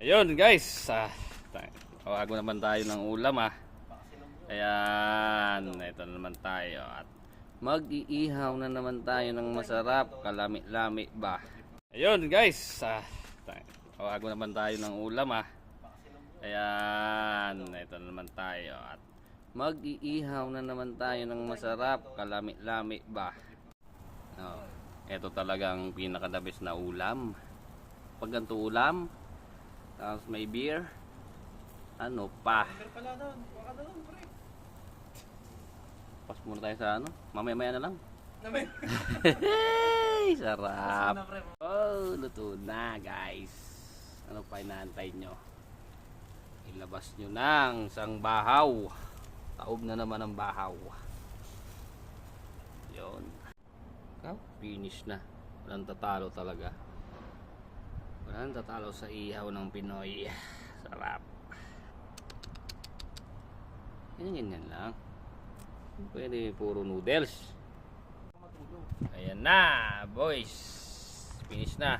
Ayun guys, tawago naman tayo ng ulam Ayan, ito na naman tayo at mag-iihaw na naman tayo ng masarap, kalami-lami ba. Ayun guys, tawago naman tayo ng ulam Ayan, ito na naman tayo at mag-iihaw na naman tayo ng masarap, kalami-lami ba. Ito talagang pinaka-the-best na ulam. Pag ganito ulam, tapos may beer, ano pa? Pas muna tayo sa mamaya-maya na lang. Sarap. Oh, luto na guys. Ano pa inaantay nyo? Ilabas nyo ng isang bahaw. Taob na naman ang bahaw. Yun. Finish na. Walang tatalo talaga. Walang tatalo sa ihaw ng Pinoy. Sarap. Ganyan lang. Pwede puro noodles. Ayan na boys. Finish na.